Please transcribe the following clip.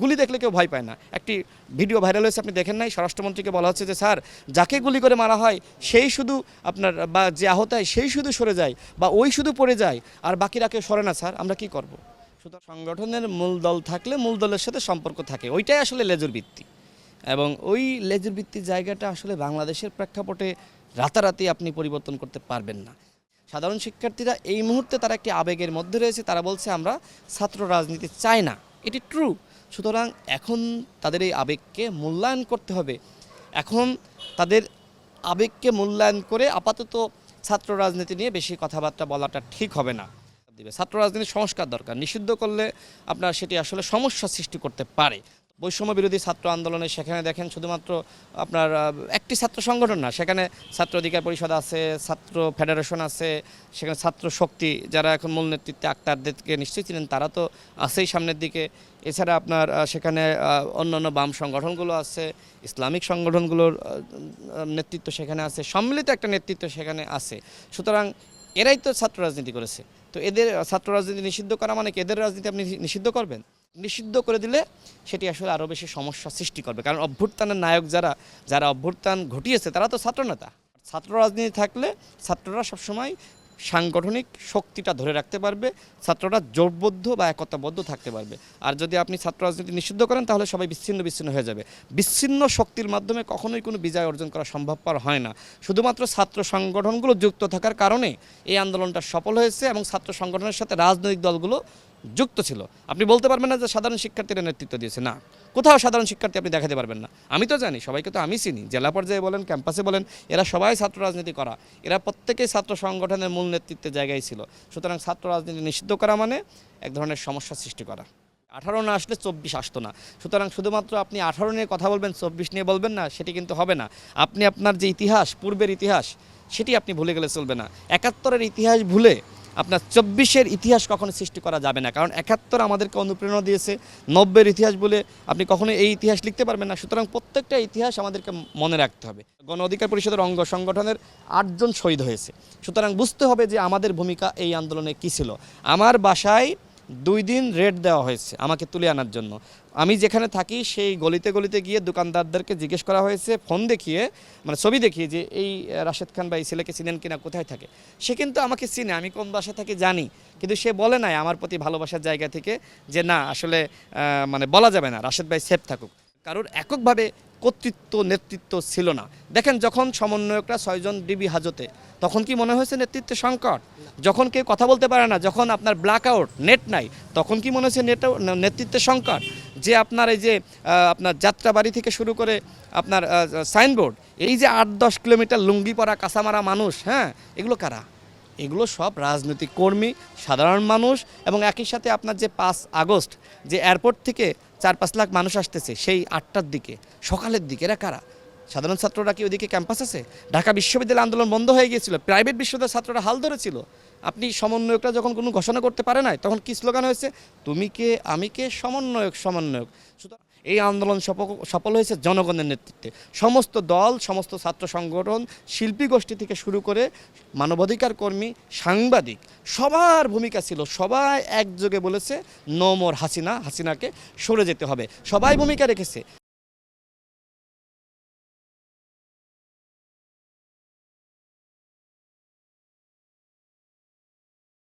গুলি দেখলে কেউ ভয় পায় না। একটি ভিডিও ভাইরাল হয়েছে, আপনি দেখেন নাই? স্বরাষ্ট্রমন্ত্রীকে বলা হচ্ছে যে স্যার, যাকে গুলি করে মারা হয় সেই শুধু আপনার, বা যে আহত হয় সেই শুধু সরে যায়, বা ওই শুধু পড়ে যায়, আর বাকিরা কেউ সরে না। স্যার, আমরা কি করব? সুতরাং সংগঠনের মূল দল থাকলে মূল দলের সাথে সম্পর্ক থাকে, ওইটাই আসলে লেজুর ভিত্তি। এবং ওই লেজুর ভিত্তির জায়গাটা আসলে বাংলাদেশের প্রেক্ষাপটে রাতারাতি আপনি পরিবর্তন করতে পারবেন না। সাধারণ শিক্ষার্থীরা এই মুহূর্তে তারা একটি আবেগের মধ্যে রয়েছে, তারা বলছে আমরা ছাত্র রাজনীতি চাই না, এটি ট্রু। সুতরাং এখন তাদের এই আবেগকে মূল্যায়ন করতে হবে। এখন তাদের আবেগকে মূল্যায়ন করে আপাতত ছাত্র রাজনীতি নিয়ে বেশি কথাবার্তা বলাটা ঠিক হবে না। ছাত্র রাজনীতির সংস্কার দরকার। নিষিদ্ধ করলে আপনার সেটি আসলে সমস্যা সৃষ্টি করতে পারে। বৈষম্য বিরোধী ছাত্র আন্দোলনে সেখানে দেখেন শুধুমাত্র আপনার একটি ছাত্র সংগঠন না, সেখানে ছাত্র অধিকার পরিষদ আছে, ছাত্র ফেডারেশন আছে, সেখানে ছাত্র শক্তি যারা এখন মূল নেতৃত্বে আক্তারদেরকে নিশ্চয়ই ছিলেন, তারা তো আছেই সামনের দিকে। এছাড়া আপনার সেখানে অন্যান্য বাম সংগঠনগুলো আছে, ইসলামিক সংগঠনগুলোর নেতৃত্ব সেখানে আছে, সম্মিলিত একটা নেতৃত্ব সেখানে আছে। সুতরাং এরাই তো ছাত্র রাজনীতি করেছে। তো এদের ছাত্র রাজনীতি নিষিদ্ধ করা মানে কি এদের রাজনীতি আপনি নিষিদ্ধ করবেন? নিষিদ্ধ করে দিলে সেটি আসলে আরও বেশি সমস্যা সৃষ্টি করবে। কারণ অভ্যুত্থানের নায়ক যারা অভ্যুত্থান ঘটিয়েছে তারা তো ছাত্রনেতা। ছাত্র রাজনীতি থাকলে ছাত্ররা সবসময় সাংগঠনিক শক্তিটা ধরে রাখতে পারবে, ছাত্ররা জোটবদ্ধ বা একতাবদ্ধ থাকতে পারবে। আর যদি আপনি ছাত্র রাজনীতি নিষিদ্ধ করেন তাহলে সবাই বিচ্ছিন্ন হয়ে যাবে। বিচ্ছিন্ন শক্তির মাধ্যমে কখনোই কোনো বিজয় অর্জন করা সম্ভবপর হয় না। শুধুমাত্র ছাত্র সংগঠনগুলো যুক্ত থাকার কারণে এই আন্দোলনটা সফল হয়েছে এবং ছাত্র সংগঠনের সাথে রাজনৈতিক দলগুলো যুক্ত ছিল। আপনি বলতে পারবেন না যে সাধারণ শিক্ষার্থীরা নেতৃত্ব দিয়েছে, না, কোথাও সাধারণ শিক্ষার্থী আপনি দেখাতে পারবেন না। আমি তো জানি, সবাইকে তো আমি চিনি, জেলা পর্যায়ে বলেন, ক্যাম্পাসে বলেন, এরা সবাই ছাত্র রাজনীতি করা, এরা প্রত্যেকেই ছাত্র সংগঠনের মূল নেতৃত্বের জায়গায় ছিল। সুতরাং ছাত্র রাজনীতি নিষিদ্ধ করা মানে এক ধরনের সমস্যা সৃষ্টি করা। 18 না আসলে 24 আসতো না। সুতরাং শুধুমাত্র আপনি 18 নিয়ে কথা বলবেন, 24 নিয়ে বলবেন না, সেটি কিন্তু হবে না। আপনি আপনার যে ইতিহাস, পূর্বের ইতিহাস, সেটি আপনি ভুলে গেলে চলবে না। 71-এর ইতিহাস ভুলে আপনার 24-এর ইতিহাস কখনো সৃষ্টি করা যাবে না। কারণ 71 আমাদেরকে অনুপ্রেরণা দিয়েছে। 90-এর ইতিহাস বলে আপনি কখনো এই ইতিহাস লিখতে পারবেন না। সুতরাং প্রত্যেকটা ইতিহাস আমাদেরকে মনে রাখতে হবে। গণ অধিকার পরিষদের অঙ্গ সংগঠনের 8 জন শহীদ হয়েছে। সুতরাং বুঝতে হবে যে আমাদের ভূমিকা এই আন্দোলনে কী ছিল। আমার বাসায় 2 দিন রেড দেওয়া হয়েছে আমাকে তুলে আনার জন্য। আমি যেখানে থাকি সেই গলিতে গলিতে গিয়ে দোকানদারদেরকে জিজ্ঞেস করা হয়েছে, ফোন দেখিয়ে, মানে ছবি দেখিয়ে, যে এই রাশেদ খান বা এই ছেলেকে চিনেন কিনা, কোথায় থাকে। সে কিন্তু আমাকে চিনে, আমি কোন বাসা থেকে জানি, কিন্তু সে বলে নাই আমার প্রতি ভালোবাসার জায়গা থেকে যে না, আসলে মানে বলা যাবে না, রাশেদ ভাই সেফ থাকুক। কারোর এককভাবে কর্তৃত্ব নেতৃত্ব ছিল না। দেখেন, যখন সমন্বয়করা 6 জন ডিবি হাজতে, তখন কি মনে হয়েছে নেতৃত্বের সংকট? যখন কেউ কথা বলতে পারে না, যখন আপনার ব্ল্যাক আউট, নেট নাই, তখন কি মনে হয়েছে নেতৃত্বের সংকট? যে আপনার এই যে আপনার যাত্রাবাড়ি থেকে শুরু করে আপনার সাইনবোর্ড, এই যে 8-10 কিলোমিটার লুঙ্গি পরা কাঁচামারা মানুষ, হ্যাঁ, এগুলো কারা? এগুলো সব রাজনৈতিক কর্মী, সাধারণ মানুষ। এবং একই সাথে আপনার যে 5 আগস্ট যে এয়ারপোর্ট থেকে 4-5 লাখ মানুষ আসতেছে সেই 8টার দিকে, সকালের দিকে, এরা কারা? সাধারণ ছাত্ররা কি ওইদিকে ক্যাম্পাস আছে? ঢাকা বিশ্ববিদ্যালয় আন্দোলন বন্ধ হয়ে গিয়েছিল, প্রাইভেট বিশ্ববিদ্যালয়ের ছাত্ররা হাল ধরেছিল। আপনি সমন্বয়করা যখন কোনো ঘোষণা করতে পারে না, তখন কি স্লোগান হয়েছে? তুমি কে, আমি কে, সমন্বয়ক সমন্বয়ক। সুতরাং এই আন্দোলন সফল হয়েছে জনগণের নেতৃত্বে। সমস্ত দল, সমস্ত ছাত্র সংগঠন, শিল্পী গোষ্ঠী থেকে শুরু করে মানবাধিকার কর্মী, সাংবাদিক, সবার ভূমিকা ছিল। সবাই একযোগে বলেছে নো মোর হাসিনা, হাসিনাকে সরে যেতে হবে। সবাই ভূমিকা রেখেছে।